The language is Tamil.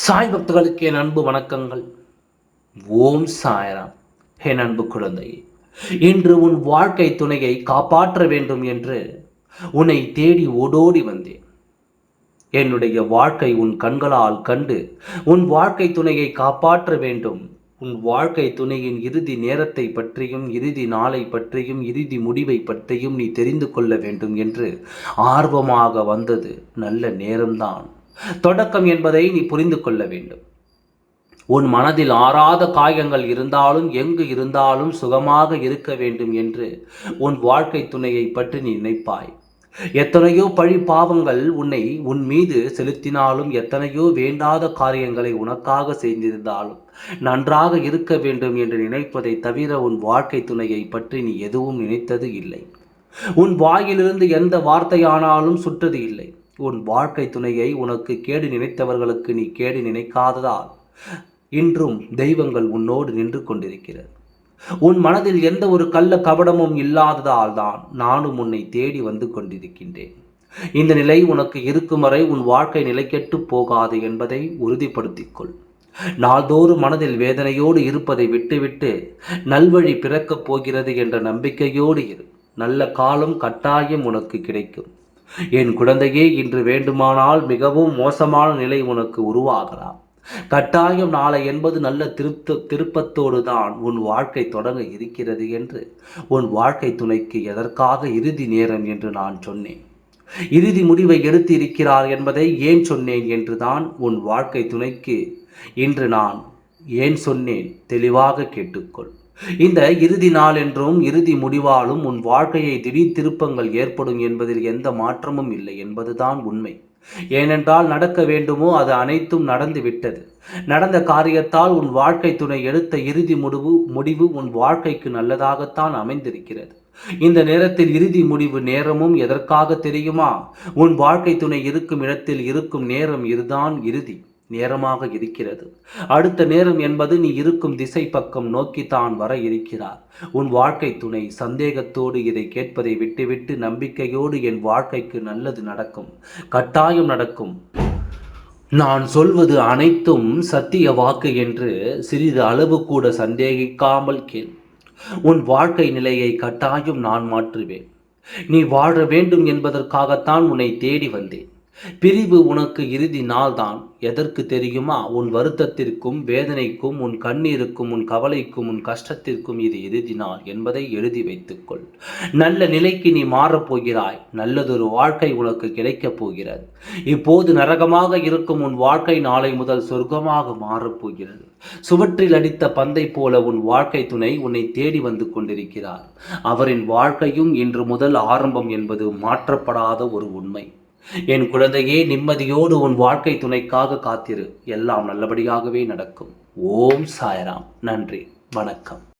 சாய் பக்தர்களுக்கு என் அன்பு வணக்கங்கள். ஓம் சாய்ராம். என் அன்பு குழந்தையே, இன்று உன் வாழ்க்கை துணையை காப்பாற்ற வேண்டும் என்று உன்னை தேடி ஓடோடி வந்தேன். என்னுடைய வாழ்க்கை உன் கண்களால் கண்டு உன் வாழ்க்கை துணையை காப்பாற்ற வேண்டும். உன் வாழ்க்கை துணையின் இறுதி நேரத்தை பற்றியும் இறுதி நாளை பற்றியும் இறுதி முடிவை பற்றியும் நீ தெரிந்து கொள்ள வேண்டும் என்று ஆர்வமாக வந்தது நல்ல நேரம்தான். தொடக்கம் என்பதை நீ புரிந்து கொள்ள வேண்டும். உன் மனதில் ஆறாத காயங்கள் இருந்தாலும் எங்கு இருந்தாலும் சுகமாக இருக்க வேண்டும் என்று உன் வாழ்க்கை துணையை பற்றி நீ நினைப்பாய். எத்தனையோ பழி பாவங்கள் உன்னை உன் மீது செலுத்தினாலும், எத்தனையோ வேண்டாத காரியங்களை உனக்காக செய்திருந்தாலும் நன்றாக இருக்க வேண்டும் என்று நினைப்பதை தவிர உன் வாழ்க்கை துணையை பற்றி நீ எதுவும் நினைத்தது இல்லை. உன் வாயிலிருந்து எந்த வார்த்தையானாலும் சுற்றது இல்லை. உன் வாழ்க்கை துணையை உனக்கு கேடு நினைத்தவர்களுக்கு நீ கேடு நினைக்காததால் இன்றும் தெய்வங்கள் உன்னோடு நின்று கொண்டிருக்கிறது. உன் மனதில் எந்த ஒரு கள்ள கபடமும் இல்லாததால் தான் நானும் உன்னை தேடி வந்து கொண்டிருக்கின்றேன். இந்த நிலை உனக்கு இருக்கும் வரை உன் வாழ்க்கை நிலைக்கெட்டு போகாது என்பதை உறுதிப்படுத்திக்கொள். நாள்தோறும் மனதில் வேதனையோடு இருப்பதை விட்டுவிட்டு நல்வழி பிறக்கப் போகிறது என்ற நம்பிக்கையோடு இரு. நல்ல காலம் கட்டாயம் உனக்கு கிடைக்கும். என் குழந்தையே, இன்று வேண்டுமானால் மிகவும் மோசமான நிலை உனக்கு உருவாகலாம். கட்டாயம் நாளை என்பது நல்ல திருப்பத்தோடு தான் உன் வாழ்க்கை தொடங்க இருக்கிறது என்று உன் வாழ்க்கை துணைக்கு எதற்காக இறுதி நேரம் என்று நான் சொன்னேன். இறுதி முடிவை எடுத்து இருக்கிறார் என்பதை ஏன் சொன்னேன் என்றுதான் உன் வாழ்க்கை துணைக்கு இன்று நான் ஏன் சொன்னேன் தெளிவாக கேட்டுக்கொள். இந்த இறுதி நாள் என்றும் இறுதி முடிவாலும் உன் வாழ்க்கையை திடீர் திருப்பங்கள் ஏற்படும் என்பதில் எந்த மாற்றமும் இல்லை என்பதுதான் உண்மை. ஏனென்றால் நடக்க வேண்டுமோ அது அனைத்தும் நடந்து விட்டது. நடந்த காரியத்தால் உன் வாழ்க்கை துணை எடுத்த இறுதி முடிவு உன் வாழ்க்கைக்கு நல்லதாகத்தான் அமைந்திருக்கிறது. இந்த நேரத்தில் இறுதி முடிவு நேரமும் எதற்காக தெரியுமா? உன் வாழ்க்கை துணை இருக்கும் இடத்தில் இருக்கும் நேரம் இதுதான் இறுதி நேரமாக இருக்கிறது. அடுத்த நேரம் என்பது நீ இருக்கும் திசை பக்கம் நோக்கித்தான் வர இருக்கிறார். உன் வாழ்க்கை துணை சந்தேகத்தோடு இதை கேட்பதை விட்டுவிட்டு நம்பிக்கையோடு என் வாழ்க்கைக்கு நல்லது நடக்கும், கட்டாயம் நடக்கும், நான் சொல்வது அனைத்தும் சத்திய வாக்கு என்று சிறிது அளவு கூட சந்தேகிக்காமல் கேள். உன் வாழ்க்கை நிலையை கட்டாயம் நான் மாற்றுவேன். நீ வாழ வேண்டும் என்பதற்காகத்தான் உன்னை தேடி வந்தேன். பிரிவு உனக்கு இறுதி நாள் தான். எதற்கு தெரியுமா? உன் வருத்தத்திற்கும் வேதனைக்கும் உன் கண்ணீருக்கும் உன் கவலைக்கும் உன் கஷ்டத்திற்கும் இது இறுதி நாள் என்பதை எழுதி வைத்துக்கொள். நல்ல நிலைக்கு நீ மாறப்போகிறாய். நல்லதொரு வாழ்க்கை உனக்கு கிடைக்கப் போகிறது. இப்போது நரகமாக இருக்கும் உன் வாழ்க்கை நாளை முதல் சொர்க்கமாக மாறப்போகிறது. சுவற்றில் அடித்த பந்தை போல உன் வாழ்க்கை துணை உன்னை தேடி வந்து கொண்டிருக்கிறார். அவரின் வாழ்க்கையும் இன்று முதல் ஆரம்பம் என்பது மாற்றப்படாத ஒரு உண்மை. என் குழந்தையே, நிம்மதியோடு உன் வாழ்க்கை துணைக்காக காத்திரு. எல்லாம் நல்லபடியாகவே நடக்கும். ஓம் சாய்ராம். நன்றி, வணக்கம்.